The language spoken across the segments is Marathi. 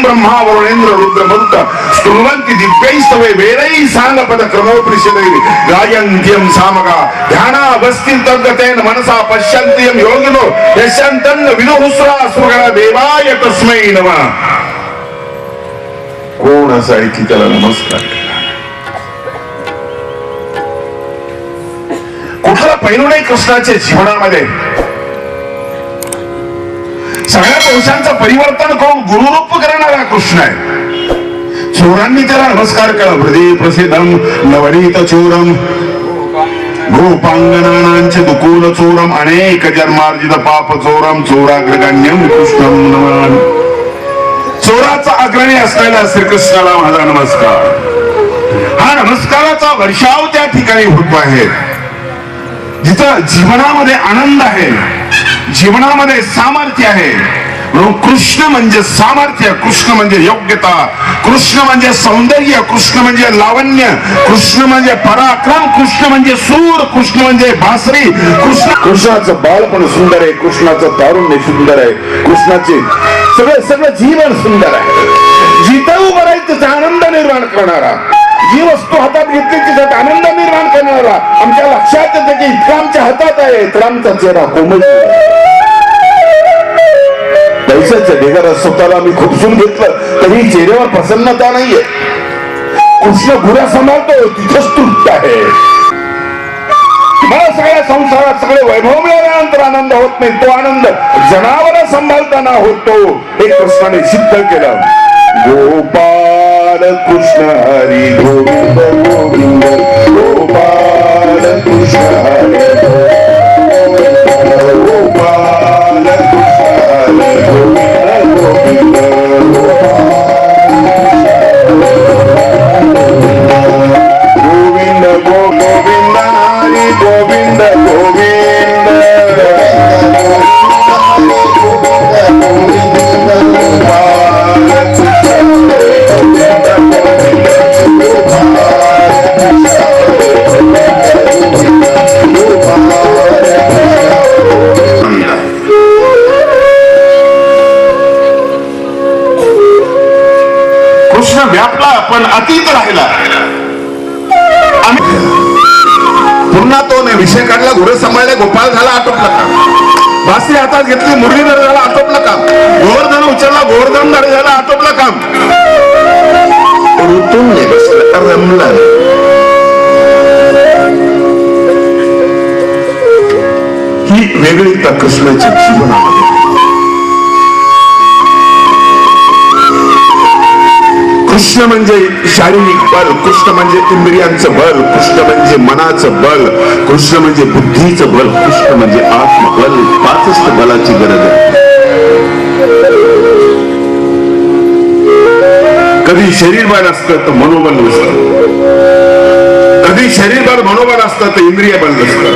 ब्रह्मा वरुणेंद्र रुद्र मरुत स्तुवन्ति दिव्यैस्तवे वेदैः सांगपद क्रमोपनिषदैः गायन्त्यं सामगा ध्यानावस्थितं तद्गतेन मनसा पश्यन्त्यं योगिनो यशन्तं विदुहुस्रा सुगण देवाय तस्मै नमः. कोण असा आहे की त्याला नमस्कार कुठला पैलू नाही कृष्णाच्या जीवनामध्ये. सगळ्या पुरुषांचं परिवर्तन करून गुरुरूप करणारा कृष्ण आहे. चोरांनी त्याला नमस्कार केला. हृदय प्रसिद्धम नवनीत चोरम गोपांगनांचे दुकूल चोरम अनेक जन्मार्जित पाप चोरम चोराग्रगण्यम कृष्णम नमन. चोराचा अग्रणी असलेला श्रीकृष्णाला माझा नमस्कार. हा नमस्काराचा वर्षाव त्या ठिकाणी होतो आहे जिथं जीवनामध्ये आनंद आहे, जीवनामध्ये सामर्थ्य आहे. कृष्ण म्हणजे सामर्थ्य, कृष्ण म्हणजे योग्यता, कृष्ण म्हणजे सौंदर्य, कृष्ण म्हणजे लावण्य, कृष्ण म्हणजे पराक्रम, कृष्ण म्हणजे सूर, कृष्ण म्हणजे भासरी. कृष्णाचं बालपण सुंदर आहे, कृष्णाचं तारुण्य सुंदर आहे, कृष्णाचे सगळं जीवन सुंदर आहे. जिथं उभं राहील तिचा आनंद निर्माण करणारा, जी वस्तू हातात घेतली तिच्यात आनंद निर्माण करणारा. आमच्या लक्षात येतं की इतकं आमच्या हातात आहे तर आमचा चेहरा कोमल. पैशाच्या ढेगारा स्वतःला आम्ही खुपसून घेतलं तरी चेहऱ्यावर प्रसन्नता नाहीये. कृष्ण गुऱ्या सांभाळतो तिथंच तृप्त आहे. मला सगळ्या संसारात सगळे वैभव मिळाल्यानंतर आनंद होत नाही, तो आनंद जनावर सांभाळताना होतो हे कृष्णाने सिद्ध केलं. गोपाल कृष्ण हरी गोविंद गोविंद गोपाल कृष्ण हरी गोपाल कृष्ण हरी गोविंद गोविंद गोविंद गोविंद हरी गोविंद गोविंद कृष्ण व्यापला पण अतीत राहिला. पुन्हा तो विषय काढला, घोडे सांभाळले, गोपाळ झाला, आटोपला का. बासरी हातात घेतली, मुरलीधर झाला, आटोपलं काम. गोवर्धन उचलला, गोवर्धन झाला, आटोपलं काम. ऋतूंनी रमला. ही वेगळी कृष्णाच्या जीवनामध्ये. कृष्ण म्हणजे शारीरिक बल, कृष्ण म्हणजे इंद्रियांचं बल, कृष्ण म्हणजे मनाचं बल, कृष्ण म्हणजे बुद्धीचं बल, कृष्ण म्हणजे आत्मबल. पाचच बलाची गरज आहे. कधी शरीर बल असतं तर मनोबल नसतं, कधी शरीर बल मनोबल असतं तर इंद्रिय बल नसतं,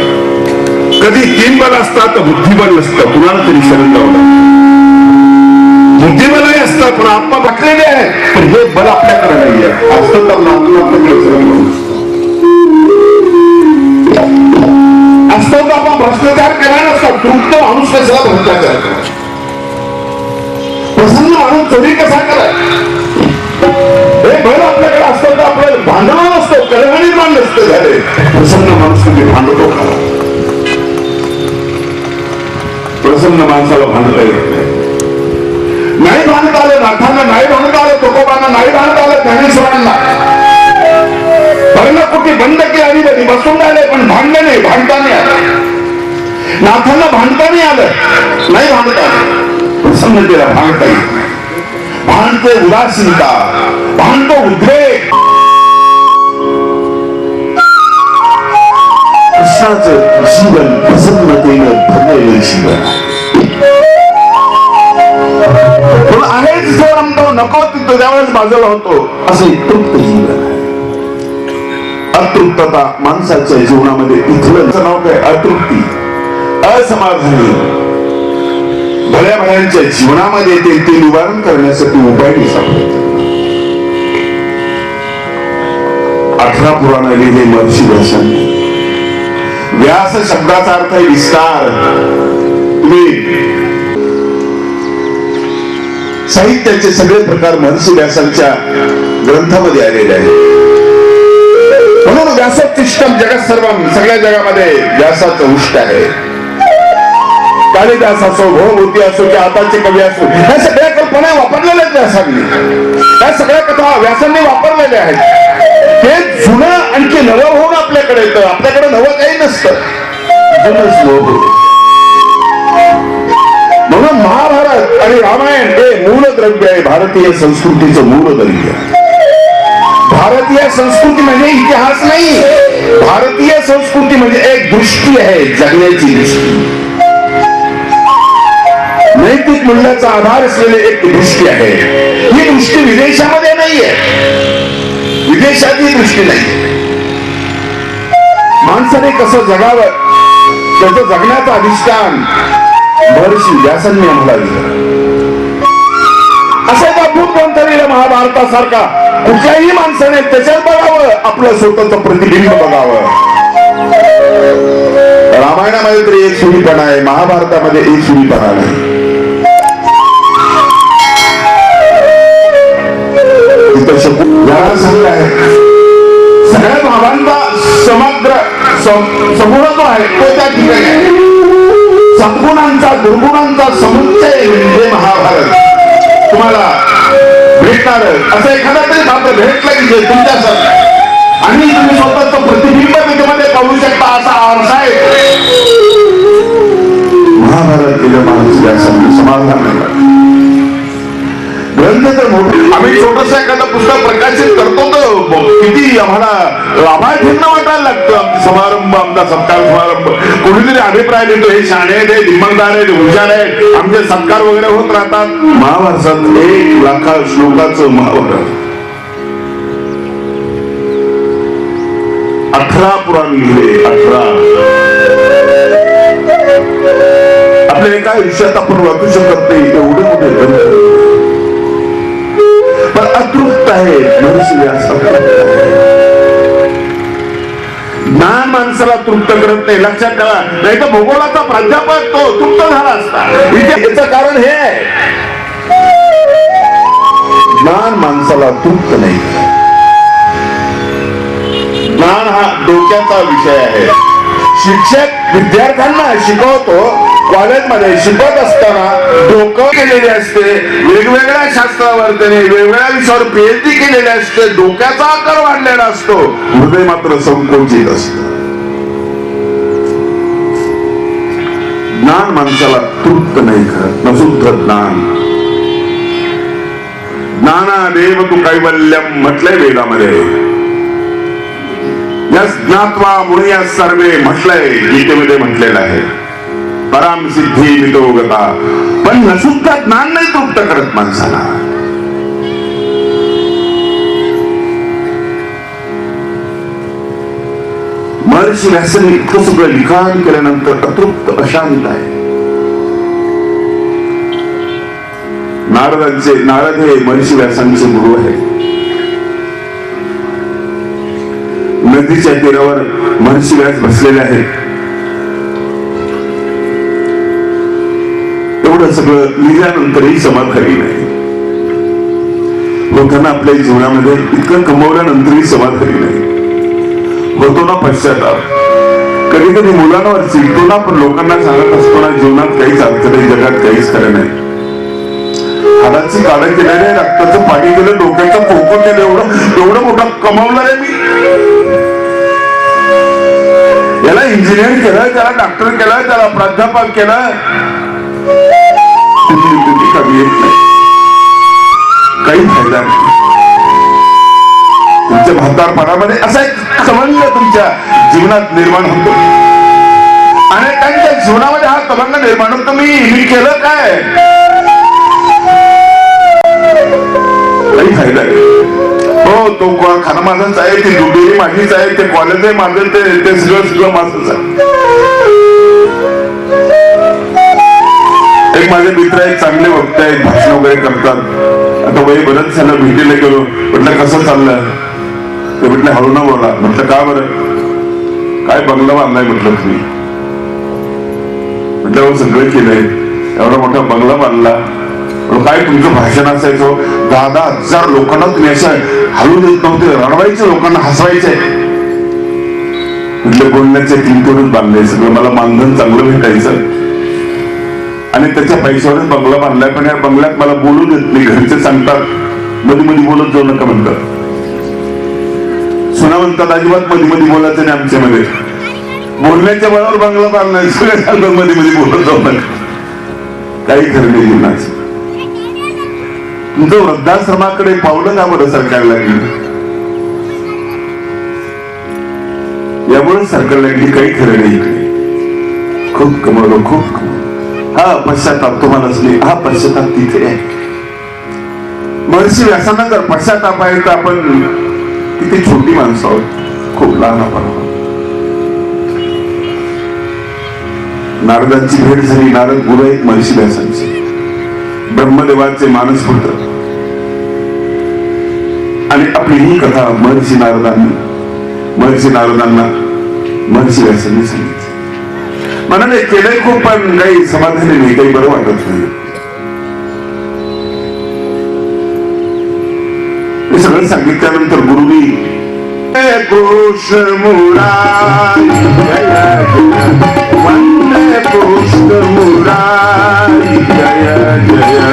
कधी तीन बल असतात तर बुद्धिबल नसतं. कुणाला तरी शरण लावलं बुद्धिबलही असतं पण आत्मा बटलेले आहे, पण हे बल आपल्याकडे नाहीये. असतं तर असतं तर आपण भ्रष्टाचार केला नसतो. तृप्त माणूस कशाला भ्रष्टाचार करायचा, प्रसन्न माणूस चोरी कसा करायचा. हे बल आपल्याकडे असतं तर आपल्याला भांडण नसतो, कलह निर्माण नसतं झाले. प्रसन्न माणूस तुम्ही भांडतो का. प्रसन्न माणसाला भांडता येत नाही भांडत आलं, नाथांना नाही भांडत आलं, तुकोबांना नाही भांडत आलं, ज्ञानेश्वरांना पर्णकुटी बंद केली तरी बसून राहिले पण भांडण नाही, भांडता नाही आलं. नाथांना भांडता नाही आलं, नाही भांडत आलं. प्रसन्नतेला भांडता येईल. भांडते उदासीनता, भांडतो उद्रेक. कृष्णाचं जीवन प्रसन्नतेनं भरलेलं जीवन आहेच. जो रमतो नको तिथं त्यावेळेस बाजूला होतो असं तृप्त जीवन आहे. अतृप्तता माणसाच्या जीवनामध्ये इथलं नाव काय, अतृप्ती, असमाधानी. भल्या भल्यांच्या जीवनामध्ये ते निवारण करण्यासाठी उपाय सापडतात. 18 पुराण लिहिले महर्षी व्यासांनी. व्यास शब्दाचा अर्थ आहे विस्तार. साहित्याचे सगळे प्रकार महर्षी व्यासांच्या ग्रंथामध्ये आलेले आहेत. म्हणून व्यासोत्तिष्ठम जगत सर्वम, सगळ्या जगामध्ये व्यासाचं उष्ट आहे. कालिदास असो, भवभूती असो की आताचे कवी असो, ह्या सगळ्या कल्पना वापरलेल्या आहेत व्यासांनी. त्या सगळ्या कथा व्यासांनी वापरलेल्या आहेत. ते जुनं आणखी नवं होऊन आपल्याकडे येतं. आपल्याकडे नवं काही नसतं, जुनंच नवं. म्हणून महाभारत आणि रामायण हे मूळ द्रव्य आहे, भारतीय संस्कृतीचं मूळ द्रव्य. भारतीय संस्कृती म्हणजे इतिहास नाही, भारतीय संस्कृती म्हणजे एक दृष्टी आहे, जगण्याची दृष्टी. नैतिक मूल्याचा आधार असलेली एक दृष्टी आहे. ही दृष्टी विदेशामध्ये नाहीये, विदेशाची दृष्टी नाही. माणसाने कसं जगावं त्याचं जगण्याचं अधिष्ठान महर्षी व्यासांनी आम्हाला दिलं. असं अद्भुत ग्रंथ लिहिलं महाभारतासारखा. कुठल्याही माणसाने त्याच्यात बघावं, आपलं स्वतःचं प्रतिबिंब बघावं. रामायणामध्ये तरी एक सुरीपणा आहे, महाभारतामध्ये एक सुरीपणा नाही. सगळ्या भावांचा समग्र सगुण जो आहे तो त्या ठिकाणी आहे. सद्गुणांचा दुर्गुणांचा समुच्चय म्हणजे महाभारत तुम्हाला भेटणार. असं एखादा तरी पात्र भेटलं की जे तुमच्यासारखं आणि तुम्ही स्वतःचं प्रतिबिंब त्याच्यामध्ये पाहू शकता, असा आरसा आहे. महाभारत केलं माणूस समाधान नाही. ग्रंथ तर मोठं. आम्ही छोटस एखादं पुस्तक प्रकाशित करतो तर किती आम्हाला लाभार्थींना वाटायला लागतं. आमचे समारंभ, आमचा सत्कार समारंभ, कोणीतरी अभिप्राय देतो हे शाणे आहेत, हे दिमागदार आहेत, हुशार आहेत, आमचे सत्कार वगैरे होत राहतात. महाभारतात 1 लाख श्लोकाचं महाभारत, 18 पुराण लिहिले. 18 आपल्या एका आयुष्यात आपण वाचू शकत नाही एवढे मोठे ग्रंथ. पण अतृप्त आहे महर्षी व्यास. ज्ञान माणसाला तृप्त करत नाही, लक्षात ठेवा. नाही तर भूगोलाचा प्राध्यापक तो तृप्त झाला असता. याचं कारण हे आहे, ज्ञान माणसाला तृप्त नाही. ज्ञान हा डोक्याचा विषय आहे. शिक्षक विद्यार्थ्यांना शिकवतो, कॉलेजमध्ये शिकवत असताना डोकं केलेले असते, वेगवेगळ्या शास्त्रावर त्याने वेगवेगळ्या विषयावर पीएचडी केलेले असते, डोक्याचा आकार वाढलेला असतो, हृदय मात्र संकोचित असत. ज्ञान माणसाला तृप्त नाही करत, नशुद्ध ज्ञान. ज्ञानादेव तू कैवल्यम म्हटलंय वेदामध्ये. ज्ञात्वा मुनिया सर्वे म्हटलंय गीतेमध्ये म्हटलेलं आहे. पराम सिद्धी मितोगता. पण नशुद्ध ज्ञान नाही तृप्त करत माणसाला. महर्षी व्यासांनी इतकं सगळं लिखाण केल्यानंतर अतृप्त अशांत आहे. नारद हे महर्षी व्यासांचे गुरु आहे. नदीच्या तीरावर महर्षी व्यास बसलेले आहेत. एवढं सगळं लिहिल्यानंतरही समाधानी नाही. लोकांना आपल्या जीवनामध्ये इतकं कमवल्यानंतरही समाधानी नाही. होतो ना पश्चाताप. कधी कधी मुलांवर चिडतो ना, पण लोकांना सांगत असतो ना जीवनात काहीच अर्थ नाही, जगात काहीच खरं नाही. हाडाची काढं केलेले, रक्ताचं पाणी केलं, डोक्याचं कोकण केलं, एवढं मोठं कमावलं आहे मी. याला इंजिनियर केलं, त्याला डॉक्टर केलं, त्याला प्राध्यापक केलं, तुम्ही कमी येत नाही, काही फायदा नाही. तुमच्या म्हातारपणामध्ये असा एक तमंग तुमच्या जीवनात निर्माण होतो. अनेकांच्या जीवनामध्ये हा तमंग निर्माण होतो, मी केलं काय, काही फायदा नाही. हो, तो खाना माझाच आहे, ती दुबेरी माझीच आहे, ते कॉलेज आहे माझं, ते सगळं माझंच आहे. एक माझे मित्र आहेत, चांगले वक्ते आहेत, भाषण वगैरे करतात. आता वय बरंच झालं, भेटीला गेलो. म्हटलं कसं चाललं, ते म्हटलं हळू ना बोला. म्हटलं का बरं, काय बंगला बांधलाय म्हटलं तुम्ही. म्हटलं सगळं केलंय, एवढा मोठा बंगला बांधला, काय तुमचं भाषण असायचं, 10,000 लोकांना तुम्ही असं हलू देत नव्हते, रडवायचे, लोकांना हसवायचे. म्हटलं बोलण्याचे किंतूनच बांधले सगळं, मला मानधन चांगलं भेटायचं आणि त्याच्या पैशावरच बंगला बांधलाय, पण या बंगल्यात मला बोलू देत नाही. घरचे सांगतात मध्ये मध्ये बोलत जाऊ नका म्हणतात. सुना म्हणतात अजिबात मध्ये मध्ये बोलायचं नाही आमच्यामध्ये, बोलण्याच्या बळावर बंगला बांधलाय, सगळं सांगतात मध्ये मध्ये बोलत जाऊ नका. काही खरं नाही जीवनाचं. तुमचं वृद्धाश्रमाकडे पावलं का बरं सरकार लागली? यामुळे सरकार लागली, काही खरं नाही. खूप कमवलं, खूप कमवलं. हा पश्चाताप तुम्हाला असली, हा पश्चाताप तिथे आहे. महर्षी व्यासांना जर पश्चाताप आहे तर आपण किती छोटी माणसं आहोत, खूप लहान आपण. नारदांची भेट झाली. नारद गुरु आहेत महर्षी व्यासांचे, ब्रह्मदेवाचे मानसपुत्र. आणि आपली ही कथा महर्षी नारदांना महर्षी व्यासांनी सांगितली. म्हणाले केलंय खूप, पण काही समाधानी नाही, काही बरं वाटत नाही. हे सगळं सांगितल्यानंतर गुरुनी कृष्ण मुरारी जय वंदे कृष्ण मुरारी जय जय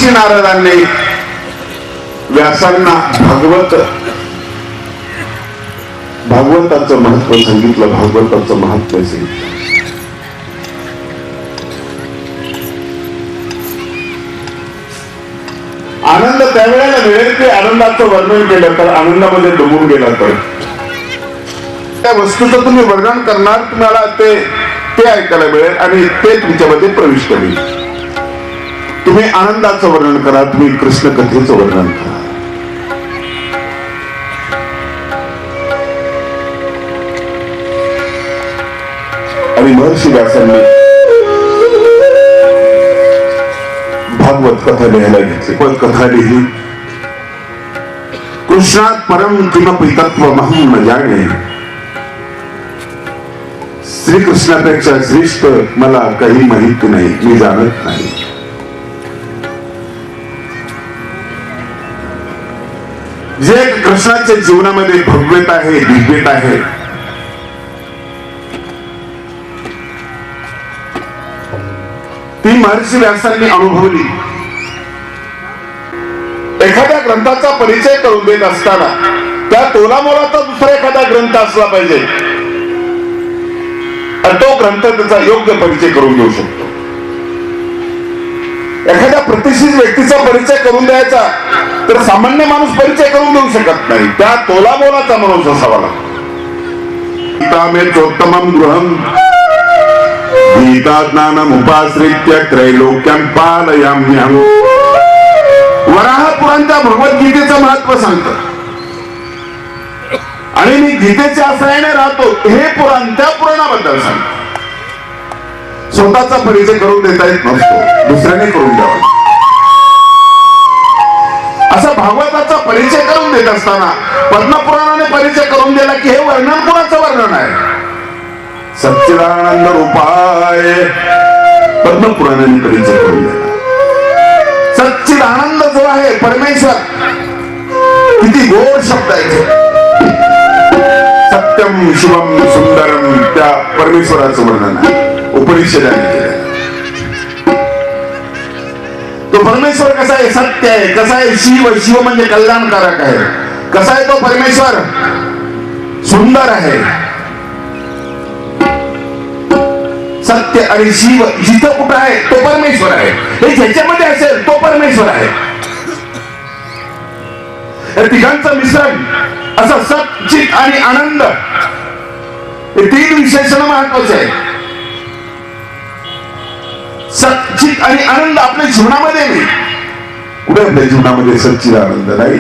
नारदांनी व्यासांना भागवताचं महत्व सांगितलं, भागवताचं महत्व सांगितलं. आनंद त्यावेळेला मिळेल की आनंदाचं वर्णन केलं तर आनंदामध्ये डुबून गेला तर त्या वस्तूचं तुम्ही वर्णन करणार, तुम्हाला ते ऐकायला मिळेल आणि ते तुमच्यामध्ये प्रविष्ट होईल. तुम्ही आनंदाचं वर्णन करा, तुम्ही कृष्ण कथेचं वर्णन करा. आणि महर्षी व्यासांनी भागवत कथा लिहायला घेतली. पण कथा लिहिली, कृष्णात परम किमपि तत्त्वमहं न जाने, श्रीकृष्णापेक्षा श्रेष्ठ मला काही माहित नाही, मी जाणत नाही. जे कृष्णाच्या जीवनामध्ये भव्यता आहे, दिव्यता आहे, ती महर्षी व्यासांनी अनुभवली. एखाद्या ग्रंथाचा परिचय करून देत असताना त्या तोलामोलाचा दुसरा एखादा ग्रंथ असला पाहिजे, आणि तो ग्रंथ त्याचा योग्य परिचय करून देऊ शकतो. एखाद्या प्रतिष्ठित व्यक्तीचा परिचय करून द्यायचा तर सामान्य माणूस परिचय करून देऊ शकत नाही. त्या तोलामोलाचा माणूस असावा लागतो. गीतामेतोत्तमं गृहं गीता ज्ञानमुपाश्रित्य त्रैलोक्यं पालयाम्यहं. वराह पुराण त्या भगवद्गीतेचं महत्व सांगतं आणि मी गीतेच्या आश्रयाने राहतो हे पुराण त्या पुराणाबद्दल सांगतो. स्वतःचा परिचय करून देता येत नसतो, दुसऱ्याने करून द्यावा. असा भागवताचा परिचय करून देत असताना पद्मपुराणाने परिचय करून दिला की हे वर्णन कुणाचं वर्णन आहे? सच्चिदानंद रूपाय पद्मपुराणाने परिचय करून दिला. सच्चिदानंद जो आहे परमेश्वर, किती गोड शब्द आहे. सत्यम शिवम सुंदरम त्या परमेश्वराचं वर्णन आहे उपनिषदाने केलं. तो परमेश्वर कसा आहे? सत्य आहे. कसा आहे? शिव. शिव म्हणजे कल्याणकारक आहे. कसा आहे तो परमेश्वर? सुंदर आहे. सत्य आणि शिव जिथं कुठं आहे तो परमेश्वर आहे. हे ज्याच्यामध्ये असेल तो परमेश्वर आहे. तिघांचं मिश्रण असं सत चित आणि आनंद हे तीन विशेषण महत्वाचे आहे. सच्चित आणि आनंद आपल्या जीवनामध्ये नाही. कुठे आपल्या जीवनामध्ये सच्चित आनंद नाही?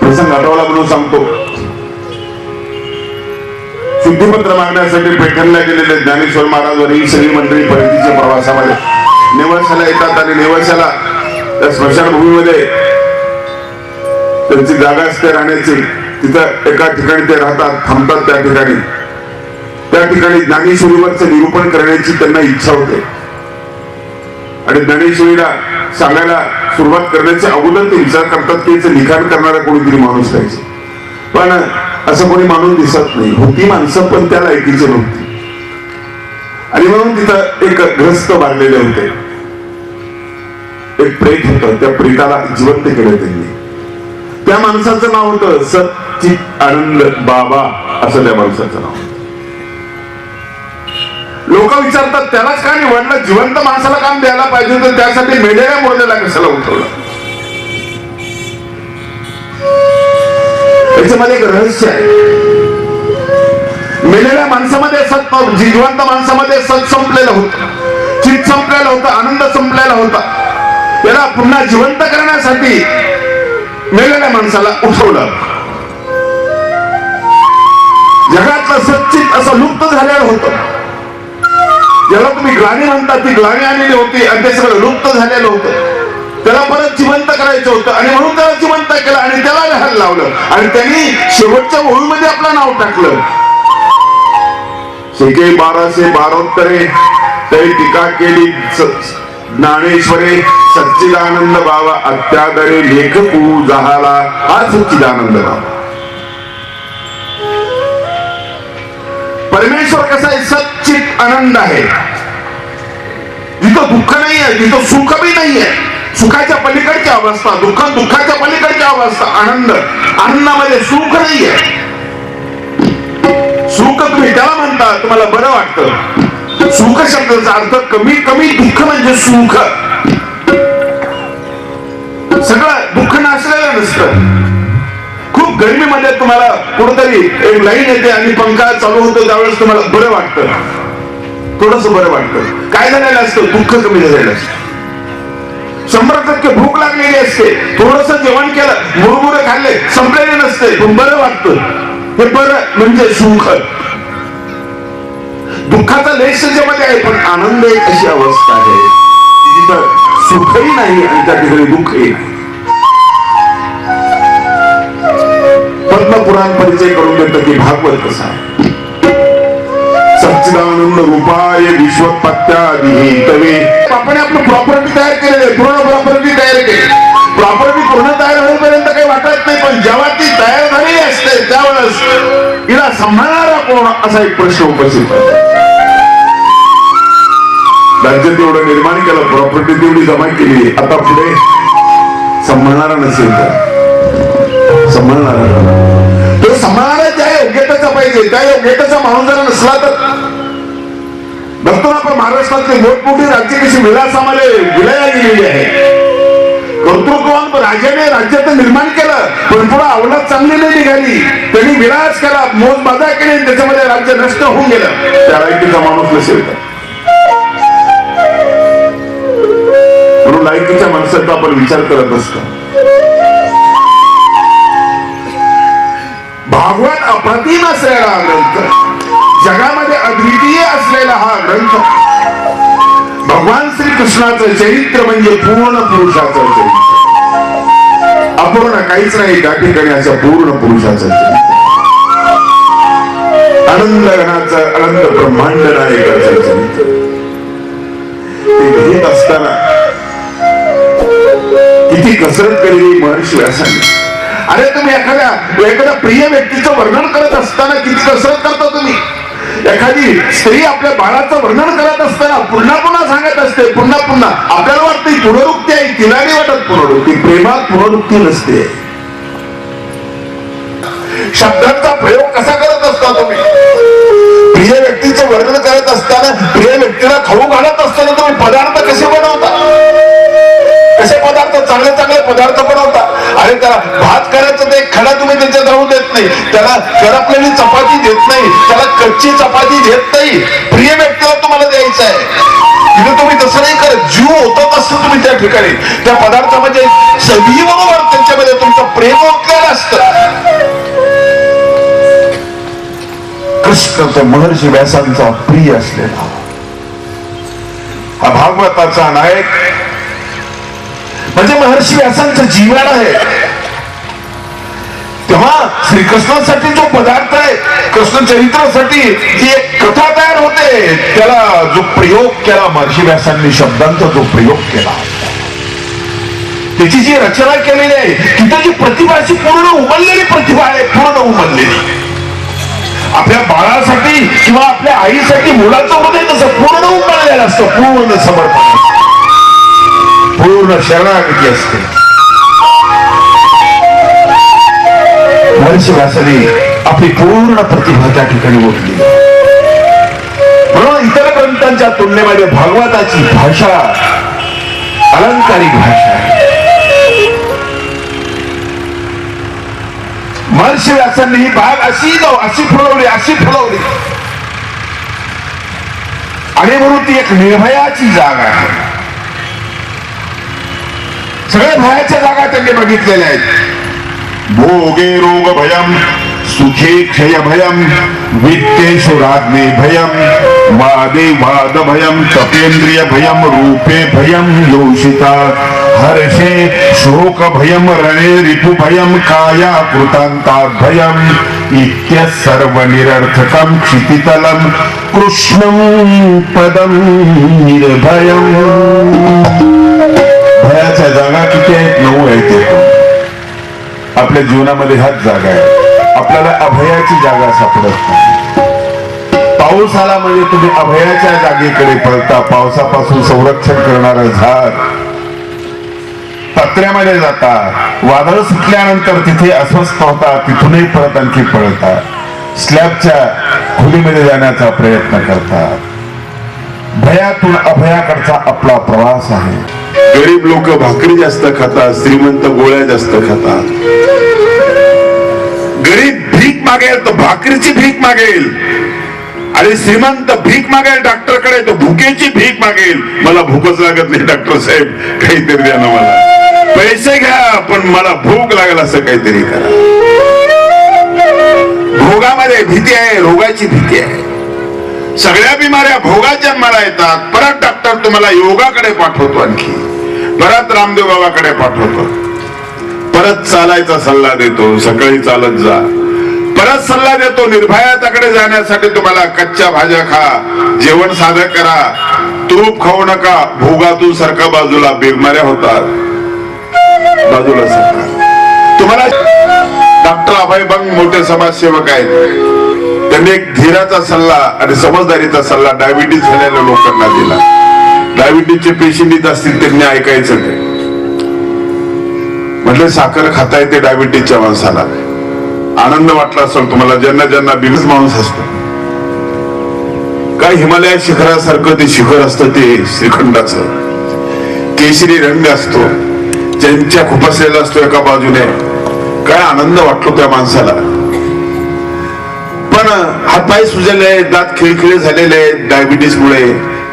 प्रसंग आठवला म्हणून सांगतो. शुद्धीपत्र मागण्यासाठी पैठणला गेलेले ज्ञानेश्वर महाराज व सगळी मंडळी परतीच्या प्रवासामध्ये नेवाशाला येतात आणि नेवाशाला त्या स्मशानभूमीमध्ये त्यांची जागा असते राहण्याची. तिथं एका ठिकाणी ते राहतात, थांबतात. त्या ठिकाणी ज्ञानेश्वरीवरचं निरूपण करण्याची त्यांना इच्छा होते आणि ज्ञानेश्वरीला सांगायला सुरुवात करण्याच्या अगोदर ते विचार करतात की याचं लिखाण करणारा कोणीतरी माणूस पाहिजे. पण असं कोणी माणूस दिसत नाही. होती माणसं पण त्या लायकीचे नव्हती. आणि म्हणून तिथं एक ग्रस्त बांधलेले होते. एक प्रेत होतं. त्या प्रेताला जिवंत केलं त्यांनी. त्या माणसाचं नाव होतं सच्चित आनंद बाबा असं त्या माणसाचं नाव. लोक विचारतात त्यालाच का निवडलं? जिवंत माणसाला काम द्यायला पाहिजे तर त्यासाठी मेलेल्या मुर्द्याला कशाला उठवलं? त्याच्यामध्ये एक रहस्य आहे. मेलेल्या माणसामध्ये सत, जिवंत माणसामध्ये सत संपलेलं होतं, चित संपलेलं होतं, आनंद संपलेला होता. त्याला पुन्हा जिवंत करण्यासाठी मेलेल्या माणसाला उठवलं. जगातलं सच्चित असं लुप्त झालेलं होतं. ज्याला तुम्ही ग्लानी म्हणता ती ग्लानी आलेली होती आणि ते सगळं लुप्त झालेलं होतं. त्याला परत जिवंत करायचं होतं आणि म्हणून त्याला जिवंत केलं आणि त्याला लिहायला लावलं आणि त्यांनी शेवटच्या ओळीमध्ये आपलं नाव टाकलं. शेके 1272 तरी टीका केली ज्ञानेश्वरे सच्चिदानंद बाबा अत्यादरे लेखकू जहाला हा सच्चिदानंद बाबा. परमेश्वर कसा आहे? सच्चित आनंद आहे. जिथं दुःख नाही आहे तिथं सुख बी नाही आहे. सुखाच्या पलीकडची अवस्था, दुःखाच्या पलीकडची अवस्था आनंद. आनंदामध्ये सुख नाही आहे. सुख तुम्ही त्याला म्हणता तुम्हाला बरं वाटतं. सुख शब्दाचा अर्थ कमी दुःख म्हणजे सुख. सगळं दुःख नासलेलं नसतं. खूप गरमीमध्ये तुम्हाला कुठेतरी एक लाईन येते आणि पंखा चालू होतो त्यावेळेस तुम्हाला बरं वाटतं, थोडस बरं वाटतं. काय झालेलं असतं? दुःख कमी झालेलं असतं. 100% भूक लागलेली असते, थोडस जेवण केलं, मुरमुरे खाल्ले, संपलेले नसते पण बरं वाटतं. हे बरं म्हणजे सुख. दुःखाचा लेश त्याच्यामध्ये आहे पण आनंद एक अशी अवस्था आहे जिथं सुखही नाही आणि त्या ठिकाणी दुःखही नाही. पद्मपुराण परिचय करून देतं की भागवत कसा आहे. सच्चिदानंद रूपाय विश्वोत्पत्त्यादिहि तवे. आपण आपलं प्रॉपर्टी तयार केलेली आहे, पूर्ण प्रॉपर्टी तयार केली. प्रॉपर्टी पूर्ण तयार होईपर्यंत काही वाटत नाही पण जेव्हा ती तयार झालेली असते त्यावेळेस तिला सांभाळणारा कोण असा एक प्रश्न उपस्थित होतो. राज्य तेवढं निर्माण केलं, प्रॉपर्टी तेवढी जमा केली, आता पुढे सांभाळणारा नसेल तर सांभाळणारा तो सांभाळणारा त्या योग्यतेचा पाहिजे. त्या योग्यतेचा माणूस जर नसला तर बघतो ना आपण महाराष्ट्रातली मोठमोठी राज्य कशी विलासामध्ये विलया गेलेली आहे. कर्तृत्ववान राजाने राज्याचं निर्माण केलं पण पुढे अवलाद चांगली नाही निघाली, त्यांनी विलास केला, मोजबाजा केली, त्याच्यामध्ये राज्य नष्ट होऊन गेलं. त्या लायकीचा माणूस नसेल तर म्हणून लायकीच्या माणसाचा आपण विचार करत असतो. भागवत अप्रतिम असलेला हा ग्रंथ, जगामध्ये अद्वितीय असलेला हा ग्रंथ, भगवान श्री कृष्णाचं चरित्र म्हणजे पूर्ण पुरुषाचं चरित्र. अपूर्ण काहीच नाही त्या ठिकाणी, असं पूर्ण पुरुषाचं चरित्र. अनंत गणाचं अनंत ब्रह्मांड नायकाचं चरित्र. ते घेत असताना किती कसरत केलेली महर्षी व्यासाने. अरे तुम्ही एखाद्या प्रिय व्यक्तीचं वर्णन करत असताना किती कसरत करता तुम्ही. एखादी स्त्री आपल्या बाळाचं वर्णन करत असताना पुन्हा पुन्हा सांगत असते, पुन्हा पुन्हा. आपल्याला वाटते पुनरुक्ती आहे, तिला नाही वाटत पुनरुक्ती. प्रेमात पुनरुक्ती नसते. शब्दांचा प्रयोग कसा करत असता तुम्ही. प्रिय व्यक्तीचं वर्णन करत असताना, प्रिय व्यक्तीला खाऊ घालत असताना तुम्ही पदार्थ कसे बनवता, कसे पदार्थ, चांगले चांगले पदार्थ बनवता. अरे त्याला भात करायचं ते खडा तुम्ही त्याच्यात राहू देत नाही, त्याला करपलेली चपाती देत नाही, त्याला कच्ची चपाती देत नाही. प्रिय व्यक्तीला तुम्हाला द्यायचं आहे, तिथे तुम्ही तसं नाही करत. जीव होतं तसं तुम्ही त्या ठिकाणी त्या पदार्थामध्ये चवीबरोबर त्यांच्यामध्ये तुमचं प्रेम ओतलेलं असतं. कृष्ण महर्षी व्यासांचा प्रिय असलेला हा भागवताचा नायक म्हणजे महर्षी व्यासांचं जीवन आहे. तेव्हा श्रीकृष्णासाठी जो पदार्थ आहे, कृष्ण चरित्रासाठी जी एक कथा तयार होते, त्याला जो प्रयोग केला महर्षी व्यासांनी, शब्दांचा जो प्रयोग केला, त्याची जी रचना केलेली आहे, तिथे जी प्रतिभा अशी पूर्ण उमललेली प्रतिभा आहे, पूर्ण उमललेली. आपल्या बाळासाठी किंवा आपल्या आईसाठी मुलाचं हृदय तसं पूर्ण उमललेलं असतं, पूर्ण समर्पण, पूर्ण शरणागती असते. महर्षी व्यासाने आपली पूर्ण प्रतिभा त्या ठिकाणी ओढली. म्हणून इतर ग्रंथांच्या तुलनेमध्ये भागवताची भाषा अलंकारिक भाषा आहे. महर्षी व्यासांनी ही बाग अशी फुलवली आणि म्हणून ती एक निर्भयाची जागा आहे. सगळ्या भयाच्या जागा त्यांनी बघितलेल्या आहेत. भोगे रोग भयम, सुखे क्षय भयम, वित्तेषु राज्ञे भयम, वादे वाद भयम, तपेंद्रिय भयम, रूपे भयम, योषिता हर्षे शोक भयम, रणे रिपु भयम, काया कृतांतात् भयम, इत्य सर्व निरर्थकम क्षितितलम कृष्णं पदम निर्भयम. भयाच्या जागा किती आहेत? 9 आहेत. आपल्या जीवनामध्ये हाच जागा आहे. आपल्याला अभयाची जागा सापडत नाही. पाऊस आला म्हणजे तुम्ही अभयाच्या जागेकडे पळता. पावसापासून संरक्षण करणारं झाड, पत्र्यामध्ये जाता. वादळ सुटल्यानंतर तिथे अस्वस्थ होता, तिथूनही परत आणखी पळता. स्लॅबच्या खोलीमध्ये जाण्याचा प्रयत्न करतात. भयातून अभयाकडचा आपला प्रवास आहे. गरीब लोक भाकरी जास्त खातात, श्रीमंत गोळ्या जास्त खातात. गरीब भीक मागेल तर भाकरीची भीक मागेल, आणि श्रीमंत भीक मागेल डॉक्टरकडे तर भुकेची भीक मागेल. मला भूकच लागत नाही डॉक्टर साहेब, काहीतरी द्या ना, मला पैसे घ्या पण मला भूक लागेल असं काहीतरी करा. भोगामध्ये भीती आहे, रोगाची भीती आहे. सगळ्या बिमाऱ्या भोगात जन्माला येतात. परत डॉक्टर तुम्हाला योगाकडे पाठवतो, आणखी परत रामदेव बाबाकडे पाठवतो, परत चालायचा सल्ला देतो, सकाळी चालत जा. परत सल्ला देतो निर्भयाकडे जाण्यासाठी, तुम्हाला कच्च्या भाज्या खा, जेवण साधं करा, तूप खाऊ नका. भोगातून सरका बाजूला, बिमाऱ्या होतात, बाजूला सरका. तुम्हाला डॉक्टर अभय बंग मोठे समाजसेवक आहेत. त्यांनी एक धीराचा सल्ला आणि समजदारीचा सल्ला डायबिटीज झालेल्या लोकांना दिला. डायबिटीजचे पेशंट असतील त्यांनी ऐकायचं ते. म्हटलं साखर खाता येते डायबिटीजच्या माणसाला. आनंद वाटला असेल तुम्हाला ज्यांना ज्यांना बिलच माणूस असतो. काय हिमालय शिखरासारखं ते शिखर असतं ते श्रीखंडाचं. केशरी रंग असतो, ज्यांच्या खुपसलेला असतो एका बाजूने. काय आनंद वाटतो त्या माणसाला. पण हातपाय सुजलेले, दात खिळखिळे झालेले आहेत डायबिटीस मुळे.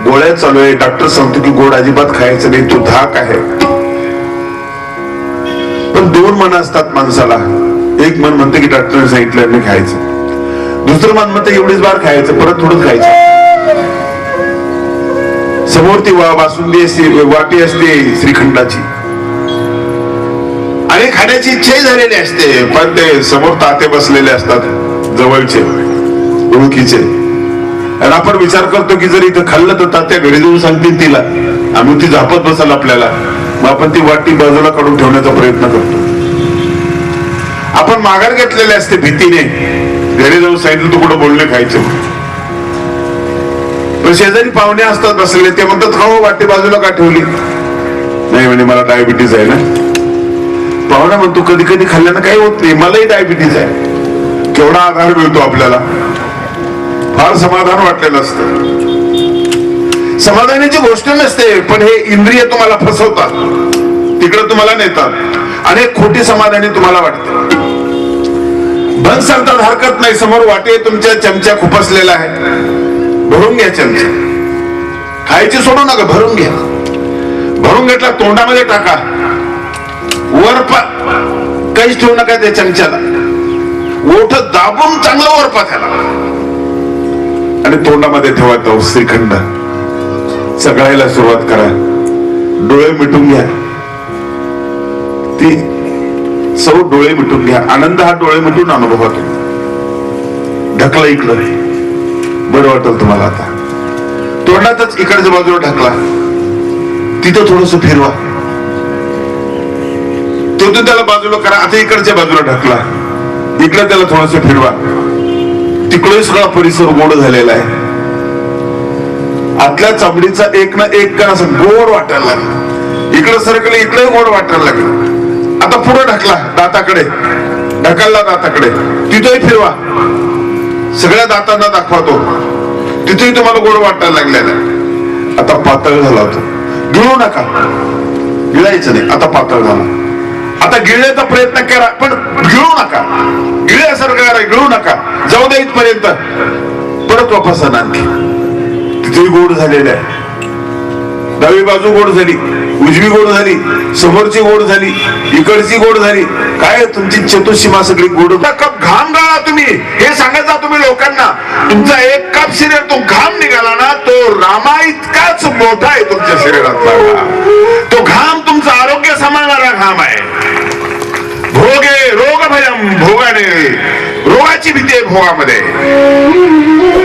गोळ्या चालू आहे. डॉक्टर सांगतो की गोड अजिबात खायचं नाही, तो धाक आहे. पण दोन मन असतात माणसाला. एक मन म्हणतं की डॉक्टरने सांगितलं मी खायचं. दुसरं मन म्हणतं एवढीच बार खायचं, परत थोडं खायचं. समोर ती बासुंदी असते, वाटी असते श्रीखंडाची आणि खाण्याची इच्छा झालेली असते. पण ते समोर ताते बसलेले असतात जवळचे ओळखीचे. आणि आपण विचार करतो की जर इथं खाल्लं तर तात्या घरी जाऊन सांगतील तिला, आम्ही ती झापत बसाल आपल्याला. मग आपण ती वाटी बाजूला काढून ठेवण्याचा प्रयत्न करतो. आपण माघार घेतलेले असते भीतीने. घरी जाऊन सांगितलं तू कुठं बोलणे खायचं. पण शेजारी पाहुणे असतात बसलेले, ते म्हणतात हो वाटी बाजूला का ठेवली. नाही म्हणे मला डायबिटीज आहे ना. पाहुणा म्हणतो कधी कधी खाल्ल्यानं काही होत नाही, मलाही डायबिटीज आहे. केवढा आधार मिळतो आपल्याला. फार समाधान वाटलेलं असतं. समाधानाची गोष्ट नसते, पण हे इंद्रिय तुम्हाला फसवतात, तिकडे तुम्हाला नेतात आणि खोटी समाधानी तुम्हाला वाटते. भन सांगतात हरकत नाही, समोर वाटे तुमच्या चमचा खुपसलेला आहे, भरून घ्या चमचा. खायची सोडू नका, भरून घ्या. भरून घेतला तोंडामध्ये टाका. वर काहीच ठेवू नका त्या चमच्याला. ओठ दाबून चांगलं वरपा त्याला आणि तोंडामध्ये ठेवा तो श्रीखंड. सगळ्याला सुरुवात करा. डोळे मिटून घ्या. ती सौ डोळे मिटून घ्या. आनंद हा डोळे मिटून अनुभवातो. ढकला इकडं, बरं वाटेल तुम्हाला. आता तोंडातच इकडच्या बाजूला ढकला, तिथं थोडस फिरवा. तिथून त्याला बाजूला करा. आता इकडच्या बाजूला ढकला, इकडं त्याला थोडस फिरवा. तिकडे सगळा परिसर गोड झालेला आहे. आतल्या चामडीचा एक ना एक कण असं गोड वाटायला लागलं. इकडं सरकलं, इकडे गोड वाटायला लागलं. आता पुढे ढकला दाताकडे, ढकलला दाताकडे, तिथंही फिरवा. सगळ्या दातांना दाखवा तो. तिथेही तुम्हाला गोड वाटायला लागलेला. आता पातळ झाला होता. गिळू नका, गिळायचं नाही. आता पातळ झाला. आता गिळण्याचा प्रयत्न करा, पण गिळू नका. गिळल्यासारखं करा, गिळू नका. जाऊ द्या इथपर्यंत. परत वापस आणखी. तिथेही गोड झालेलं आहे. डावी बाजू गोड झाली, उजवी गोड झाली, समोरची गोड झाली, इकडची गोड झाली. काय तुमची चतुष्सीमा सगळी गोड. कप घाम गाळा तुम्ही, हे सांगायचा तुम्ही लोकांना. तुमचा एक कप शरीर तो घाम निघाला ना, तो रामा इतकाच मोठा आहे तुमच्या शरीरातला. तो घाम तुमचं आरोग्य सांभाळणारा घाम आहे. भोगे रोग भयम भोगाने, रोगाची भीती आहे भोगामध्ये.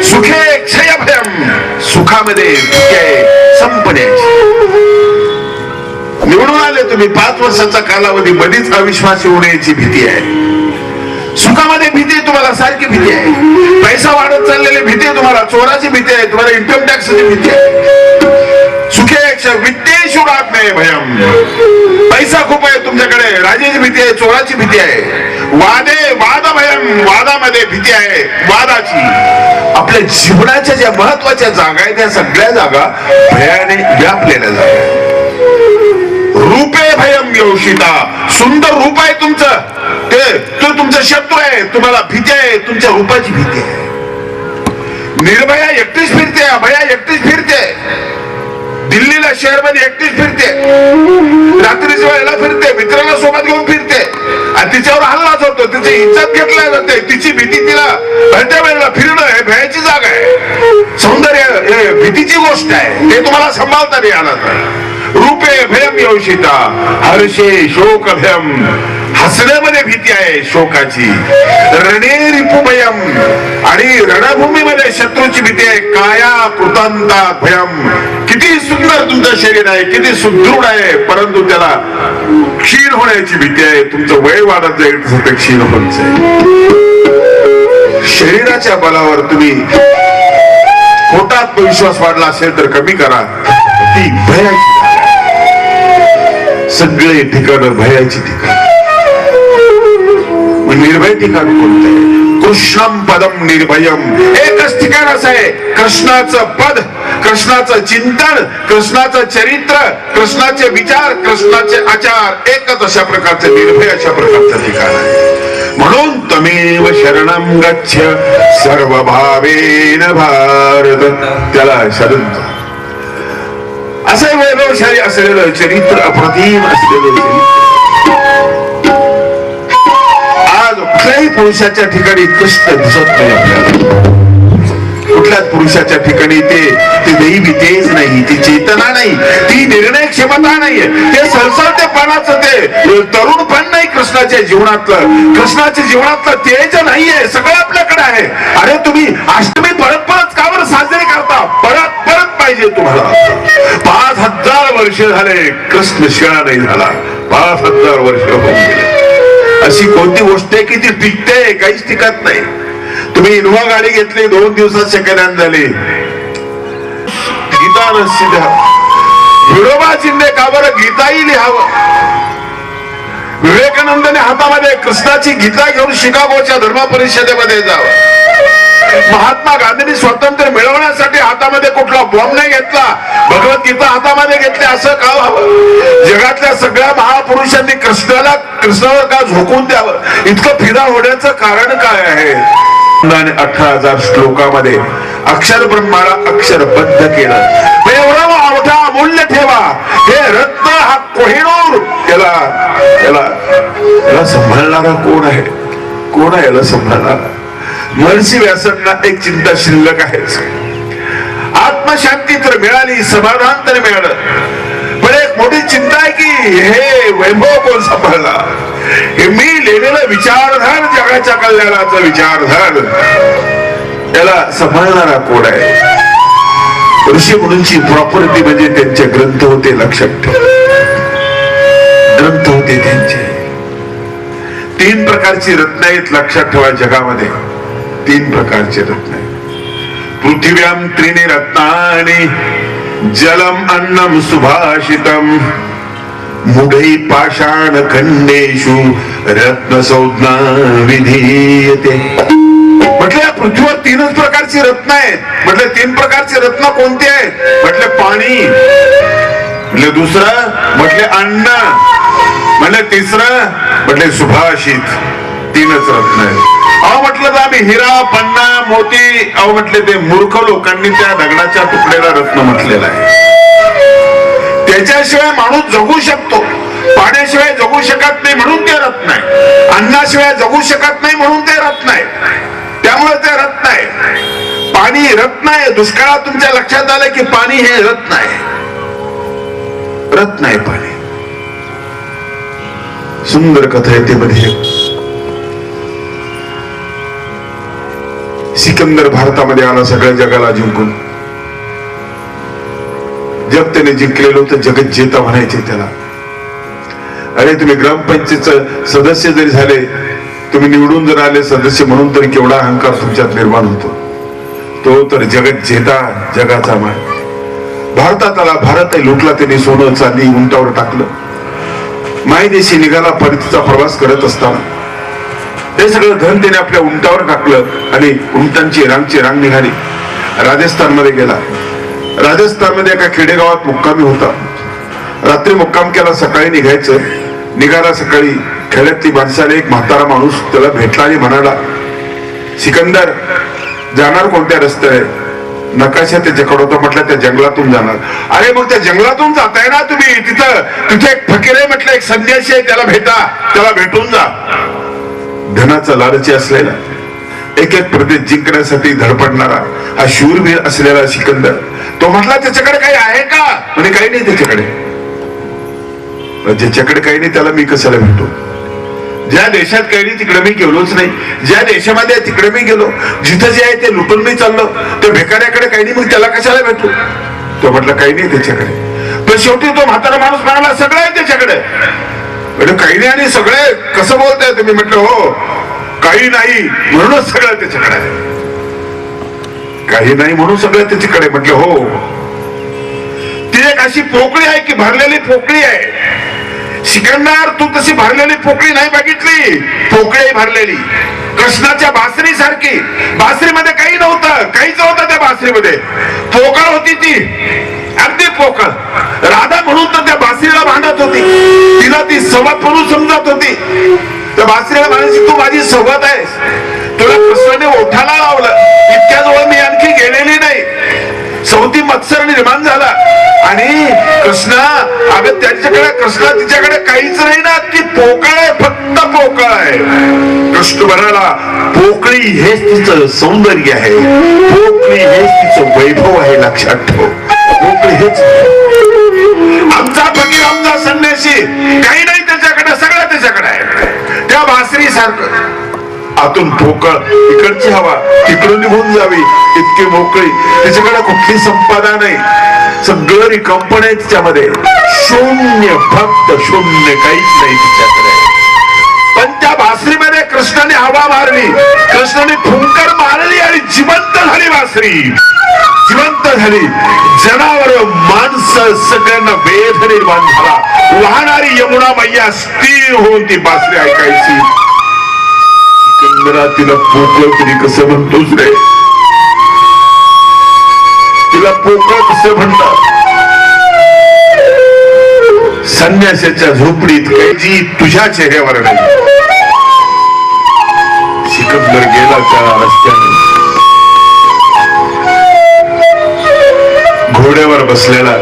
सुखे क्षय भयम, सुखामध्ये भीती आहे संपण्याची. निवडून आले तुम्ही 5 वर्षाचा कालावधी, मध्येच अविश्वास होण्याची भीती आहे. सुखामध्ये भीती आहे तुम्हाला, सारखी भीती आहे. पैसा वाढत चाललेली भीती आहे तुम्हाला, चोराची भीती आहे तुम्हाला, इन्कम टॅक्सची भीती आहे. सुखे वित्तेषु रात्मे भयम, पैसा खूप आहे तुमच्याकडे, राजाची भीती आहे, चोराची भीती आहे. वादे वाद भयम, वादामध्ये भीती आहे वादाची. आपल्या जीवनाच्या ज्या महत्वाच्या जागा आहेत त्या सगळ्या जागा भयाने व्यापलेल्या जागा. रूपे भयम योषिता, सुंदर रूप आहे तुमचं, ते तो तुमचा शत्रू आहे. तुम्हाला भीती आहे, तुमच्या रूपाची भीती आहे. निर्भया एकटीच फिरते, अभया एकटीच फिरते. दिल्लीला शहरमध्ये एकटीच फिरते. रात्रीच्या वेळेला फिरते, मित्राला सोबत घेऊन फिरते आणि तिच्यावर हल्लाच होतो. तिची इज्जत घेतली जाते. तिची भीती तिला भरत्या वेळेला फिरणं हे भयाची जागा आहे. सौंदर्य हे भीतीची गोष्ट आहे. ते तुम्हाला सांभाळता नाही आलं तर. रूपे भयम योषिता, हर्षे शोक भयम, हसण्यामध्ये भीती आहे शोकाची. रणे रिपु भयम, आणि रणभूमीमध्ये शत्रूची भीती आहे. काया कृता भूतांतात भयम. किती सुंदर तुमचं शरीर आहे, किती सुदृढ आहे, परंतु त्याला क्षीण होण्याची भीती आहे. तुमचं वय वाढत जाईल तसं ते क्षीण होत जाईल. शरीराच्या बलावर तुम्ही खोटात विश्वास वाढला असेल तर कमी करा. ती भयाची सगळे ठिकाण भयाची ठिकाण. निर्भय ठिकाण कोणतं आहे? कृष्णम पदम निर्भयम. एकच ठिकाण असं आहे, कृष्णाचं पद, कृष्णाचं चिंतन, कृष्णाचं चरित्र, कृष्णाचे विचार, कृष्णाचे आचार, एकच अशा प्रकारचे निर्भय अशा प्रकारचं ठिकाण आहे. म्हणून तमेव शरणम गच्छ सर्व भावेन भारत. त्याला शरण जा. असं वैभवशाली असलेलं चरित्र, अप्रतिम असलेलं चरित्र. आज कुठल्याही पुरुषाच्या ठिकाणी कृष्ण दिसत नाही आपल्याला. कुठल्याच पुरुषाच्या ठिकाणी ते दैवी तेज नाही, ती चेतना नाही, ती निर्णय क्षमता नाहीये, ते सरसरतेपणाचं ते तरुणपण नाही कृष्णाच्या जीवनातलं. कृष्णाच्या जीवनातलं तेज नाहीये. सगळं आपल्याकडे आहे. अरे तुम्ही अष्टमी परत परत का बरं साजरे करता? परत परत पाहिजे तुम्हाला. 5000 वर्ष झाले कृष्ण शिळा नाही झाला. 5000 वर्ष होऊन गेले. अशी कोणती गोष्ट आहे की ती टिकते? काहीच टिकत नाही. तुम्ही इनोव्हा गाडी घेतली, 2 दिवसात सेकंड हँड झाली. गीता नसती द्या. विरोबाजींनी का बरं गीताही लिहावं? विवेकानंदाने हातामध्ये कृष्णाची गीता घेऊन शिकागोच्या धर्म परिषदेमध्ये जावं. महात्मा गांधींनी स्वातंत्र्य मिळवण्यासाठी हातामध्ये कुठला बॉम्ब नाही घेतला, भगवद्गीता हातामध्ये घेतली. असं का व्हावं? जगातल्या सगळ्या महापुरुषांनी कृष्णावर का झोकून द्यावं? इतकं फिदा होण्याचं कारण काय आहे? 18,000 श्लोकामध्ये अक्षर ब्रह्माला अक्षरबद्ध केलं. एवढं मोठा अमूल्य ठेवा. हे रत्न, हा कोहिनूर, याला सांभाळणारा कोण आहे? कोण आहे याला सांभाळणारा? महर्षी व्यासांना एक चिंता शिल्लक आहे. आत्मशांती तर मिळाली, समाधान तर मिळालं, पण एक मोठी चिंता आहे की हे वैभव कोण सांभाळला? हे मी लिहिलेलं विचारधार, जगाच्या कल्याणाचं विचारधार, याला सांभाळणारा कोण आहे? ऋषी मुनींची प्रॉपर्टी म्हणजे त्यांचे ग्रंथ होते. लक्षात ठेव, ग्रंथ होते त्यांचे. 3 प्रकारची रत्न आहेत. लक्षात ठेवा, जगामध्ये 3 प्रकारचे रत्न आहेत. पृथिव्याम त्रीणि रत्नानि जलम अन्नम सुभाषितम मुढै पाषाण खंडेषु रत्न संज्ञा विधीयते. म्हटलं पृथ्वीवर 3च प्रकारची रत्न आहेत. म्हटलं 3 प्रकारचे रत्न कोणते आहेत? म्हटले पाणी, म्हटले दुसरं, म्हटले अन्न, म्हटले तिसरं, म्हटले सुभाषित. 3च रत्न आहेत. अहो म्हटलं तर आम्ही हिरा, पन्ना, मोती, अहो म्हटले ते मूर्ख लोकांनी त्या दगडाच्या तुकड्याला रत्न म्हटलेलं आहे. त्याच्याशिवाय माणूस जगू शकतो, पाण्याशिवाय जगू शकत नाही म्हणून ते रत्न आहे. अन्नाशिवाय जगू शकत नाही म्हणून ते रत्न आहे. त्यामुळे ते रत्न आहे. पाणी रत्न आहे. दुष्काळात तुमच्या लक्षात आलं की पाणी हे रत्न आहे. रत्न आहे पाणी. सुंदर कथा आहे ते मध्ये. सिकंदर भारतामध्ये आला सगळ्या जगाला जिंकून. जग त्याने जिंकलेलं होतं. जगत जेता म्हणायचे त्याला. अरे तुम्ही ग्रामपंचायतचं सदस्य जरी झाले, तुम्ही निवडून जर आले सदस्य म्हणून, तरी केवढा अहंकार तुमच्यात निर्माण होतो. तो तर जगत जेता, जगाचा मान. भारतात आला, भारत लुटला त्याने. सोनं चांदी उंटावर टाकलं. मायदेशी निघाला परतीचा प्रवास करत असताना हे सगळं धन त्याने आपल्या उंटावर टाकलं आणि उंटांची रांग निघाली. राजस्थान मध्ये गेला. राजस्थान मध्ये एका खेडेगावात मुक्कामी होता. रात्री मुक्काम केला, सकाळी निघायचं. निघाला सकाळी. खेड्यातली माणसाने एक म्हातारा माणूस त्याला भेटला आणि म्हणाला, सिकंदर जाणार कोणत्या रस्त्याने? नकाशा त्याच्याकडे होता. म्हटलं त्या जंगलातून जाणार. अरे मग त्या जंगलातून जाताय ना तुम्ही? तिथे एक फकीर आहे, म्हटलं एक संन्यासी आहे, त्याला भेटा, त्याला भेटून जा. धनाचा लालची असलेला, एक एक प्रदेश जिंकण्यासाठी धडपडणारा हा शूरवीर असलेला सिकंदर, तो म्हटला त्याच्याकडे काही आहे का? म्हणजे काही नाही त्याच्याकडे. ज्याच्याकडे काही नाही त्याला मी कशाला भेटू? ज्या देशात काही नाही तिकडे मी गेलोच नाही, ज्या देशामध्ये तिकडे मी गेलो, जिथं जे आहे ते लुटून मी चाललो, ते भिकाऱ्याकडे काही नाही, मग त्याला कशाला भेटू? तो म्हटलं काही नाही त्याच्याकडे. पण शेवटी तो म्हातारा माणूस म्हणाला सगळं आहे त्याच्याकडे. म्हणजे काही नाही आणि सगळे कसं बोलताय तुम्ही? म्हटलं हो, काही नाही म्हणूनच सगळं त्याच्याकडे आहे. काही नाही म्हणून सगळं त्याच्याकडे. म्हटलं हो. ती एक अशी पोकळी आहे की भरलेली पोकळी आहे. सिकंदर, तू तशी भरलेली पोकळी नाही बघितली, पोकळी भरलेली कृष्णाच्या बासरी सारखी. बासरीमध्ये काही नव्हतं, काहीच नव्हतं त्या बासरीमध्ये, पोकळ होती ती, अगदी पोकळ. राधा म्हणून तर त्या बासरीला भांडत होती, तिला ती सवत म्हणून समजत होती. त्या बासरीला म्हणायची तू माझी सवत आहेस, तुला कृष्णाने ओठाला लावलं, इतक्या जवळ मी आणखी गेलेली नाही. सवती मत्सर निर्माण झाला आणि कृष्णा, अगं त्याच्याकडे, कृष्णा तिच्याकडे काहीच नाही ना, ती पोकळ आहे, फक्त पोकळ आहे. कृष्ण म्हणाला पोकळी हेच तिचं सौंदर्य आहे, पोकळी हेच तिचं वैभव आहे, लक्षात ठेव. पोकळी हेच आमचा फकीर, आमचा संन्यासी, काही नाही त्याच्याकडे, सगळं त्याच्याकडे आहे. त्या बासरी सारखं आतून पोकळ, इकडची हवा तिकडून निघून जावी इतकी मोकळी, त्याच्याकडे कुठली संपदा नाही, सगळं रिकंपण आहे तिच्यामध्ये, शून्य, फक्त शून्य, काहीच नाही तिच्याकडे. पण त्या बासरीमध्ये कृष्णाने हवा मारली, कृष्णाने फुंकर मारली आणि जिवंत झाली बासरी, जिवंत झाली. जनावर, माणसं, सगळ्यांना वेध निर्माण झाला. वाहणारी यमुना मैया स्थिर होऊन ती बासरी ऐकायची. सिकंदरा, तिला पोकळ तरी कसं म्हणतोस रे? तिला पोकळ कसं म्हणतात? संन्यासाच्या झोपडीत कैजी तुझ्या चेहऱ्यावर नाही. सिकंदर गेला त्या रस्त्याने, घोड्यावर बसलेला,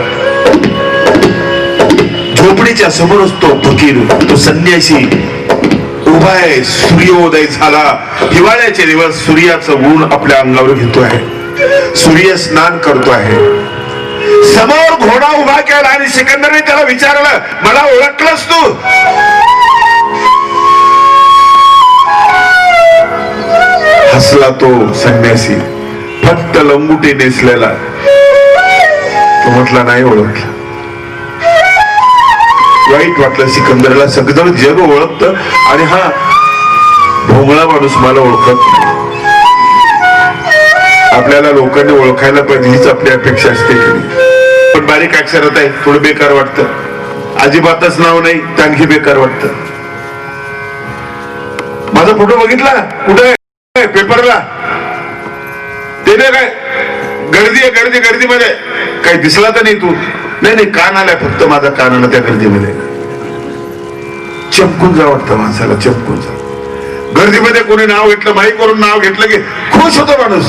झोपडीच्या समोरच तो फकीर, तो संन्यासी उभा आहे. सूर्योदय झाला, हिवाळ्याचे दिवस, सूर्याचं ऊन आपल्या अंगावर घेतो आहे, सूर्य स्नान करतो आहे. समोर घोडा उभा केला आणि सिकंदरने त्याला विचारलं, मला ओळखलंस तू? हसला तो संन्यासी, फक्त लंगुटी नेसलेला. तो म्हटला नाही ओळखला. वाईट वाटलं सिकंदरला, सगळं जग ओळखतं आणि हा भोंगळा माणूस मला ओळखत नाही. आपल्याला लोकांनी ओळखायला पाहिजे हीच आपली अपेक्षा असते की. पण बारीक अक्षरात आहे, थोडं बेकार वाटतं. अजिबातच नाव नाही तर आणखी बेकार वाटतं. माझा फोटो बघितला कुठे? पेपरला. ते नाही काय गर्दी आहे, गर्दी, गर्दीमध्ये काही दिसला तर नाही तू? नाही नाही, कान आलाय फक्त माझा, कान आला त्या गर्दीमध्ये. चमकून जा वाटतं माणसाला, चमकून जा. गर्दीमध्ये कोणी नाव घेतलं, माईक करून नाव घेतलं की खुश होतो माणूस,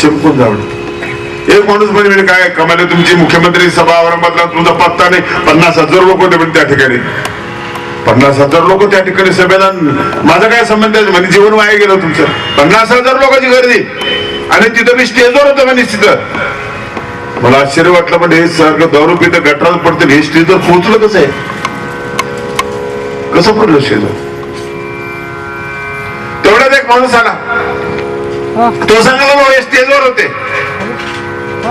चमकून जा वाटतं. एक माणूस म्हणजे काय कमाले, तुमची मुख्यमंत्री सभा औरंगाबादला तुमचा पत्ता नाही, 50,000 लोक होते म्हणजे त्या ठिकाणी, 50,000 लोक त्या ठिकाणी सभेला. माझा काय संबंध आहे? म्हणजे जीवन वाया गेलं तुमचं. 50,000 लोकांची गर्दी आणि तिथं मी स्टेजवर होतो म्हणजे तिथं. मला आश्चर्य वाटलं, पण हे सारखं दारू पितं गटरात पडतं, हे स्टेजवर पोहोचलं कसं आहे? कसं पडलं स्टेजवर? तेवढ्यात एक माणूस आला, तो सांगायला स्टेजवर होते,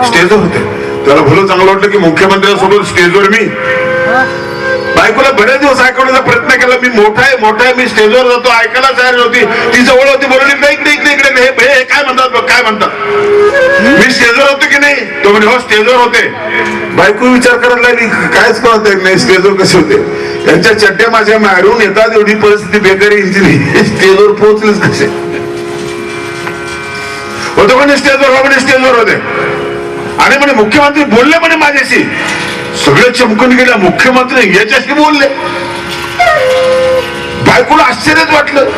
स्टेजवर होते. त्याला भलं चांगलं वाटलं की मुख्यमंत्र्यांसोबत स्टेजवर मी. बायकोला बरेच दिवस ऐकवण्याचा प्रयत्न केला, मी मोठा आहे, मोठा आहे, मी स्टेजवर जातो, ऐकायला तयार नव्हती. ती जवळ होती, बोलली नाही इकडे इकडे इकडे, हे काय म्हणतात, काय म्हणतात, मी स्टेजवर होतो की नाही? तो म्हणजे हो स्टेजवर होते. बायको विचार करायला लागली, कायच कळत नाही स्टेजवर कसे होते, त्यांच्या चड्ड्या माझ्या मारून येतात, एवढी परिस्थिती बेकारी यांची, स्टेजवर पोहोचलेच कसे होते? म्हणजे स्टेजवर, म्हणजे स्टेजवर होते. आणि म्हणे मुख्यमंत्री बोलले म्हणे माझ्याशी, सगळे चमकून गेले, मुख्यमंत्री याच्याशी बोलले. बायकोला आश्चर्यच वाटलं,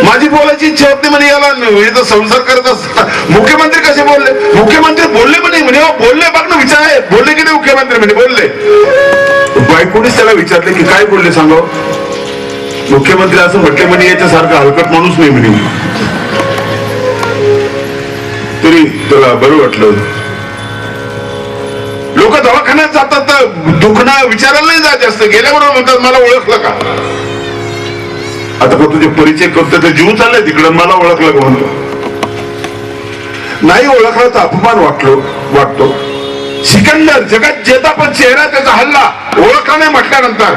माझी बोलायची इच्छा होती म्हणे, याला संसार करत असताना मुख्यमंत्री कसे बोलले? मुख्यमंत्री बोलले म्हणे, म्हणे बोलले, बघ ना विचार आहे, बोलले की नाही मुख्यमंत्री? म्हणे बोलले. बायकोनीच त्याला विचारले की काय बोलले सांगा. मुख्यमंत्री असं म्हटले म्हणे, याच्यासारखा हलकट माणूस नाही म्हणे. तरी तुला बरं वाटलं. लोक दवाखान्यात जातात तर दुखणं विचारायला नाही जात जास्त, गेल्याबरोबर म्हणतात मला ओळखलं का? आता का तुझे परिचय करतो तर जीव चाललाय तिकडं, मला ओळखलं का म्हणतो? नाही ओळखलं तर अपमान वाटतो. सिकंदर जगात जेता, पण चेहरा त्याचा हल्ला, ओळखला नाही म्हटल्यानंतर.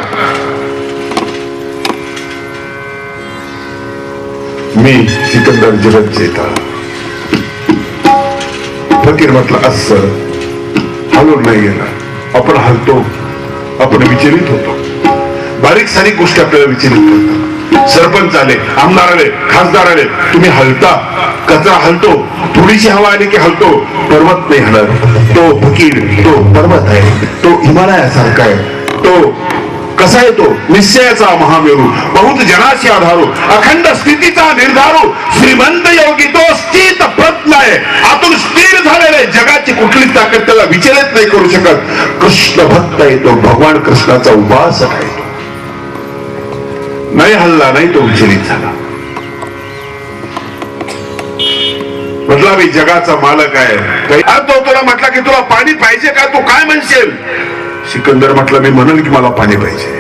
मी सिकंदर जगत जेता. फकीर म्हटलं असं हलून नाही गेला. आपण हलतो, आपण विचलित होतो. बारीक सारीक गोष्टी आपल्याला विचलित करतात. सरपंच आले, आमदार आले, खासदार आले, तुम्ही हलता, कचरा हलतो, थोडीशी हवा आली की हलतो. पर्वत नाही हलत. तो फकीर, तो पर्वत आहे, तो हिमालयासारखा आहे. तो कसा आहे? तो निश्चयाचा महामेरू, बहुत जनाशी आधारू, अखंड स्थितीचा निर्धारू, श्रीमंत योगी, तो स्थित प्रज्ञ आहे, आतून स्थिर झालेले. जगाची कुठलीच ताकद त्याला विचलित नाही करू शकत. कृष्ण भक्त आहे तो, भगवान कृष्णाचा उपासक आहे. नाही हल्ला, नाही तो विचलित झाला. म्हटला मी जगाचा मालक आहे. तो तुला म्हटला की तुला पाणी पाहिजे का? तू काय म्हणशील? सिकंदर म्हटलं मी म्हणेल की मला पाणी पाहिजे.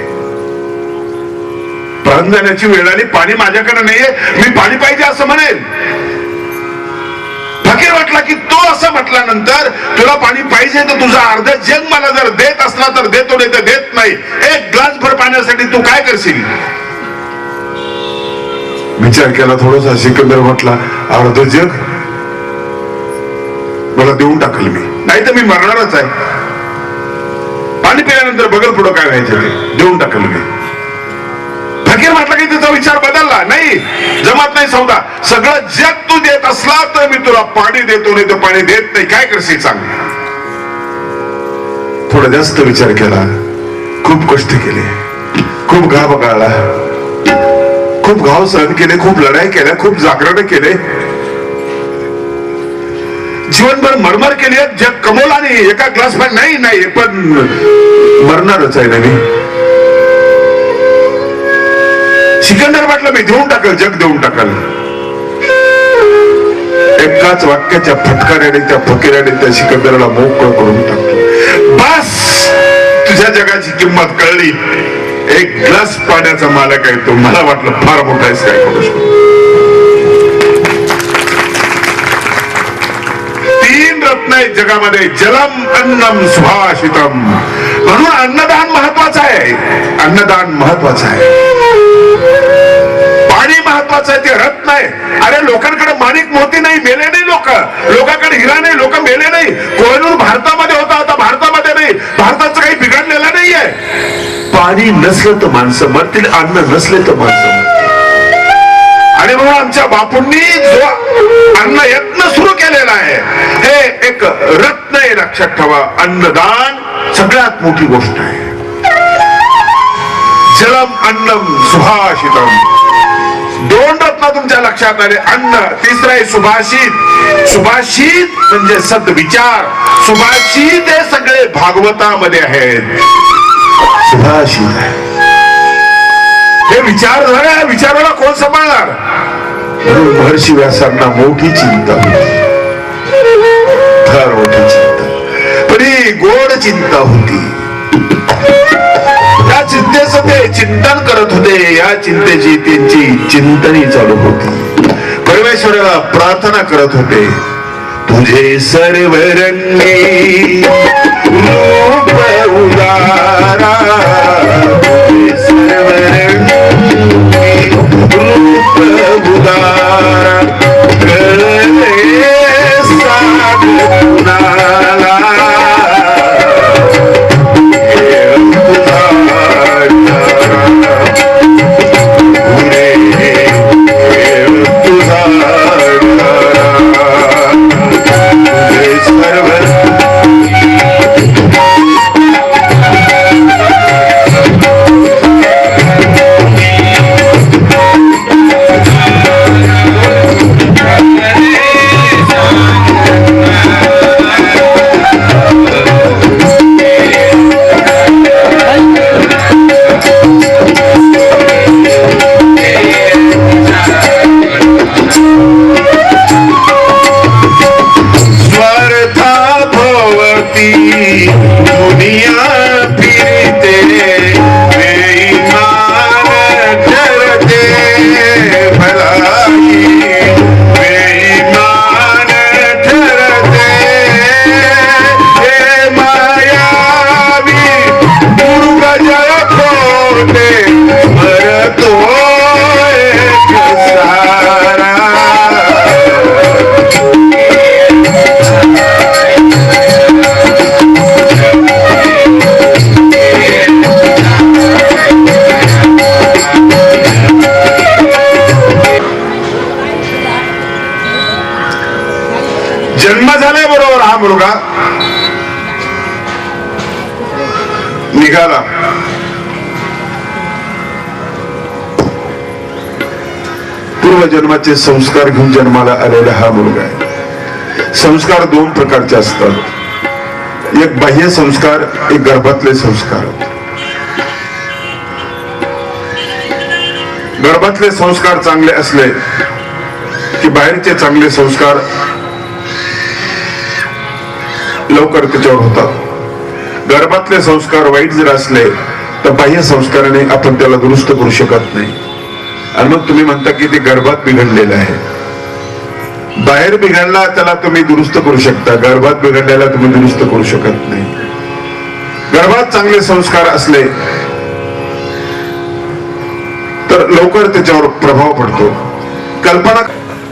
प्राण जाण्याची वेळ आली, पाणी माझ्याकडे नाहीये, मी पाणी पाहिजे असं म्हणेल. फकीर म्हटला की तो असं म्हटल्यानंतर तुला पाणी पाहिजे तर तुझा अर्ध जग मला जर देत असला तर देतो, नाही तर देत नाही. एक ग्लास भर पाण्यासाठी तू काय करशील? विचार केला थोडासा. सिकंदर म्हटला अर्ध जग मला देऊन टाकल मी, नाही तर मी मरणारच आहे. पाणी पिल्यानंतर बघल पुढं काय व्हायचं ते, देऊन टाकल मी. फकीर म्हटला की त्याचा विचार बदलला. नाही, जमत नाही सौदा. सगळं जग तू देत असला तर मी तुला पाणी देतो, नाही तर पाणी देत नाही. काय करशील सांग? थोडा जास्त विचार केला, खूप कष्ट केले, खूप घाम गाळला, खूप घाव सहन केले, खूप लढाई केल्या, खूप जागरण केले, जीवनभर मरमर केली. जग कमवला नाही, एका ग्लास पण नाही, पण मरणारच आहे ना मी. सिकंदर म्हटलं मी देऊन टाकल, जग देऊन टाकल. एकाच वाक्याच्या फटकाऱ्याने त्या फकीराने त्या सिकंदराला मोकळं करून टाकलं. बस, तुझ्या जगाची किंमत कळली. एक ग्लास पाण्याचा मालक आहे तो. मला वाटलं फार मोठा आहेस काय करू शकतो. 3 रत्न आहेत जगामध्ये, जलम, अन्नम, सुभाषितम. म्हणून अन्नदान महत्वाचं आहे. अन्नदान महत्वाचं आहे. पाणी महत्वाचं आहे, ते रत्न आहे. अरे लोकांकडे माणिक मोती नाही, मेले नाही लोक. लोकांकडे हिरा नाही, लोक मेले नाही. कोहिनूर भारतामध्ये होता, आता भारतामध्ये नाही. भारताचं काही बिघडलेलं नाहीये. पाणी नसलं तर माणसं मरतील, अन्न नसले तर माणसं मरतील. आणि म्हणून आमच्या बापूंनी जो अन्न यत्न सुरू केलेला आहे, हे एक रत्न आहे. लक्षात ठेवा, अन्नदान सगळ्यात मोठी गोष्ट आहे. जलम, अन्नम, सुभाषितम. 2 रत्न तुमच्या लक्षात आले. अन्न, तिसरं आहे सुभाषित. सुभाषित म्हणजे सद्विचार. सुभाषित हे सगळे भागवतामध्ये आहेत. सुभाषित हे विचार झाले, विचाराला कोण सांभाळणार? म्हणून महर्षी व्यासांना मोठी चिंता होती, फार मोठी चिंता, पण ही गोड चिंता होती. त्या चिंतेचं ते चिंतन करत होते. या चिंतेची त्यांची चिंतनी चालू होती. परमेश्वराला प्रार्थना करत होते. तुझे सर्व रंगी रूप उदारा, तुझे सर्व रंगी रूप उदारा, कळे साध कुणाला सर्व जन्म झाल्याबरोबर हा मुलगा निघाला. पूर्वजन्माचे संस्कार घेऊन जन्माला आलेला हा मुलगा आहे. संस्कार दोन प्रकारचे असतात, एक बाह्य संस्कार, एक गर्भातले संस्कार. गर्भातले संस्कार चांगले असले की बाहेरचे चांगले संस्कार लवकर त्याच्यावर होतात. गर्भातले संस्कार वाईट जर असले तर बाह्य संस्काराने आपण त्याला दुरुस्त करू शकत नाही. आणि मग तुम्ही म्हणता की ते गर्भात बिघडलेलं आहे. बाहेर बिघडला त्याला तुम्ही दुरुस्त करू शकता, गर्भात बिघडलेला तुम्ही दुरुस्त करू शकत नाही. गर्भात चांगले संस्कार असले तर लवकर त्याच्यावर प्रभाव पडतो. कल्पना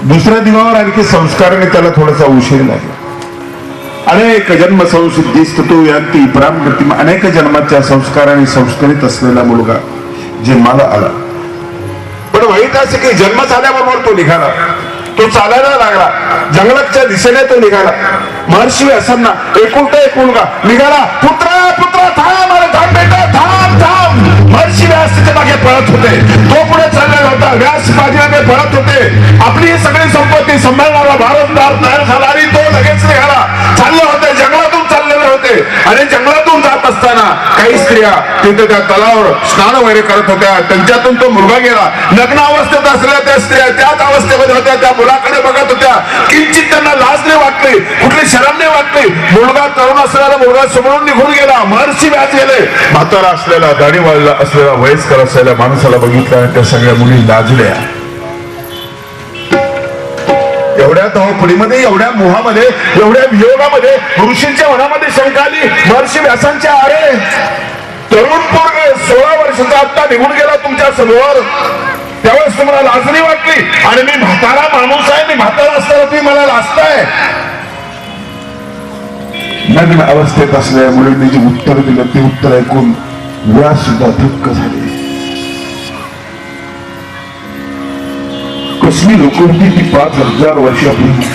दुसऱ्या दिवावर आणखी संस्काराने त्याला थोडासा उशीर लागला. अनेक जन्म संसिद्धीस्त तो यांती प्रामगती, अनेक जन्माच्या संस्काराने संस्कारित असलेला मुलगा जन्माला आला. पण वाईट असं की जन्म झाल्याबरोबर तो निघाला, तो चालायला लागला, जंगलाच्या दिशेने तो निघाला. महर्षी व्यासांना एकुलता एक मुलगा निघाला. पुत्रा पुत्रा थांब, अरे थांब बेटा, थांब थांब. महर्षी व्यास त्याच्या मागे पळत होते, तो पुढे चाललेला होता, व्यास मागे पळत होते. आपली ही सगळी संपत्ती सांभाळणारा भारतदार तयार झाला आणि तो लगेच निघाला. चालले होते, जंगलातून चाललेले होते आणि जंगलातून जात असताना काही स्त्रिया तिथे त्या तलावावर स्नान वगैरे करत होत्या. त्यांच्यातून तो मुलगा गेला. नग्न अवस्थेत असलेल्या त्या स्त्रिया त्याच अवस्थेमध्ये होत्या, त्या मुलाकडे बघत होत्या. किंचित त्यांना लाज नाही वाटली, कुठली शरम नाही वाटली. मुलगा तरुण असलेला मुलगा समोरून निघून गेला. महर्षी व्यास गेले. म्हातारा असलेला, दाढीवाला असलेला, वयस्कर असलेल्या माणसाला बघितलं आणि त्या सगळ्या मुली लाजल्या. एवढ्या धावपळीमध्ये, एवढ्या मोहामध्ये, एवढ्या वियोगामध्ये ऋषींच्या मनामध्ये शंका आली. महर्षी व्यासांच्या, अरे तरुण पोरग 16 वर्षाचा आत्ता निघून गेला तुमच्या समोर, त्यावेळेस तुम्हाला लाज नाही वाटली? आणि मी म्हातारा माणूस आहे, मी म्हातारा असताना तुम्ही मला लाजताय. नग्न अवस्थेत असलेल्या मुलींनी जे उत्तर दिलं ते उत्तर ऐकून व्यास सुद्धा धक्क झाले. कसली लोक होती ती 5000 वर्षापूर्वी.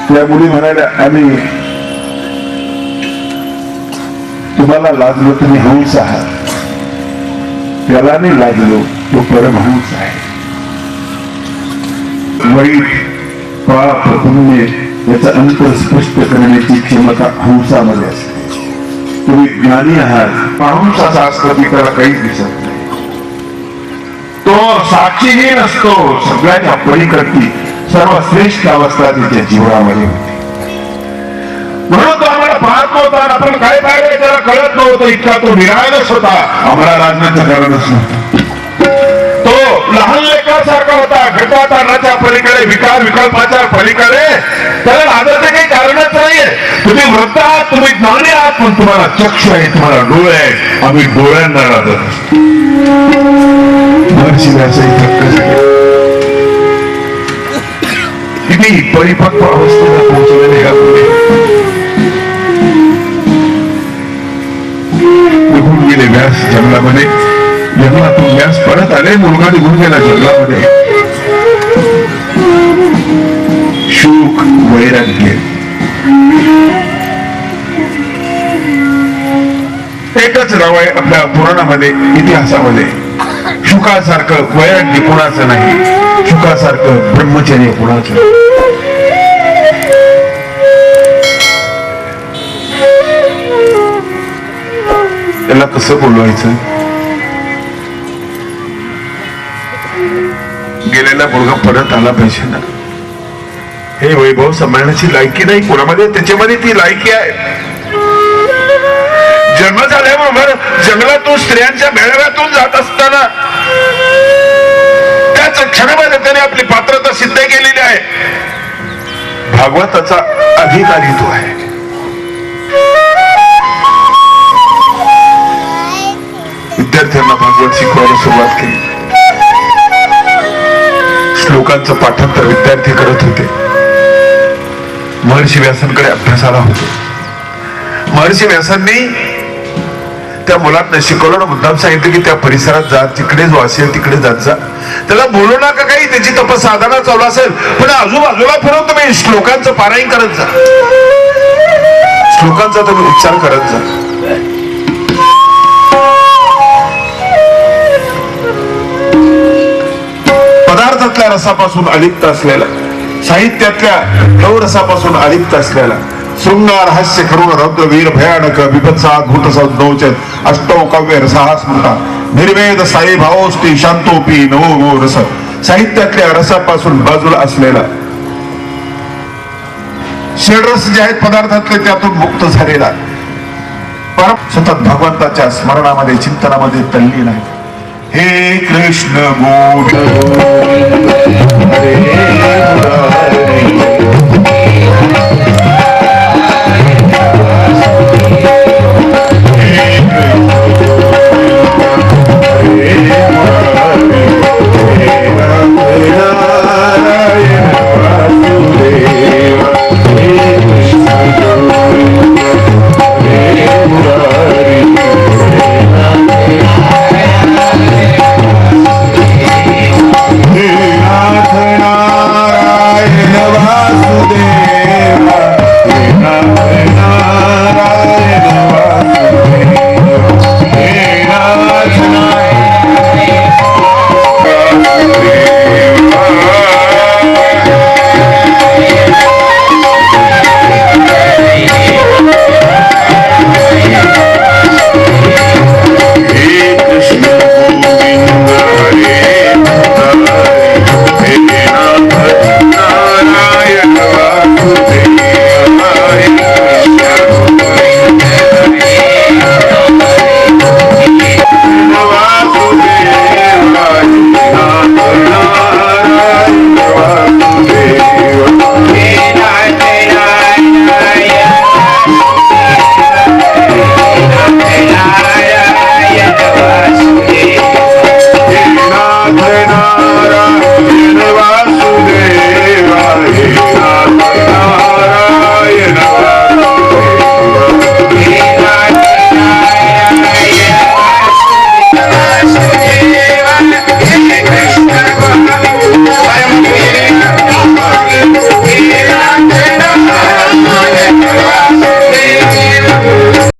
त्या मुली म्हणाल्या, आम्ही तुम्हाला लाजलो, तुम्ही हंस आहात. त्याला नाही लाजलो, तो परमहंस आहे. वाईट पाप पुण्य याचा अंतर स्पष्ट करण्याची क्षमता हंसामध्ये असते. तुम्ही ज्ञानी आहात, हंसाचा असतो की त्याला काहीच दिसत नाही. तो साक्षीहीन असतो, सगळ्याच्या पलीकडची सर्वश्रेष्ठ अवस्था तिच्या जीवनामध्ये होती. म्हणून तो आम्हाला पाहत नव्हता, आपण काय पाहिजे त्याला कळत नव्हतं. इतका तो निराळच होता, आम्हाला लाजण्याचं कारणच नव्हतं. तो लहान लेकरासारखा होता, घटवातारणाच्या पलीकडे, विकार विकल्पाच्या पलीकडे. त्याला लाजायचं काही कारणच नाहीये. तुम्ही वृद्ध आहात, तुम्ही ज्ञानी आहात, पण तुम्हाला चक्षु आहे, तुम्हाला डोळे आहेत. आम्ही डोळ्यांना लाजत. महर्षी व्यासही धक्क झाले. किती परिपक्व अवस्थेला पोहोचलेले ह्या मुली निघून गेले. व्यास जंगलामध्ये, जंगलातून व्यास परत आले. मुलगा निघून गेला जंगलामध्ये. शोक, वैराग्य, एकच नाव आहे आपल्या पुराणामध्ये, इतिहासामध्ये. शुकासारखं वैराग्य कुणाचं नाही, शुकासारखं ब्रह्मचर्य कुणाचं. त्याला कसं बोलवायचं? गेलेला मुलगा परत आला पाहिजे ना. हे वैभव सांभाळण्याची लायकी नाही कोणामध्ये, त्याच्यामध्ये ती लायकी आहे. जन्म झाल्याबरोबर जंगलातून स्त्रियांच्या मेळाव्यातून जात असताना त्याच क्षणामध्ये त्याने आपली पात्रता सिद्ध केलेली आहे. भागवताचा अधिकारी तो आहे. विद्यार्थ्यांना भागवत शिकवायला सुरुवात केली. श्लोकांचं पाठांतर विद्यार्थी करत होते. महर्षी व्यासांकडे अभ्यासाला होते. महर्षी व्यासांनी त्या मुलांना शिकवलं ना, मुद्दाम सांगितलं की त्या परिसरात जा, तिकडे जो असेल तिकडे जात जा. त्याला बोलू नका काही, त्याची तपसाधना चालू असेल, पण आजूबाजूला फिरून तुम्ही श्लोकांचं पारायण करत जा, श्लोकांचा तुम्ही उच्चार करत जा. पदार्थातल्या रसापासून अलिप्त असलेला, साहित्यातल्या नवरसापासून अलिप्त असलेला, शृंगार हास्य करुण रौद्र वीर भयानक बिभत्साद्भुत संदोचन अष्टौ काव्य रसाः स्मृता निर्वेद साई भावोस्ती शांतोपी नवो रस. साहित्यातल्या रसापासून बाजूला असलेला, षडरस जे आहेत पदार्थातले त्यातून मुक्त झालेला, परम सतत भगवंताच्या स्मरणामध्ये चिंतनामध्ये तल्लीन आहे. हे कृष्ण गोविंद हरे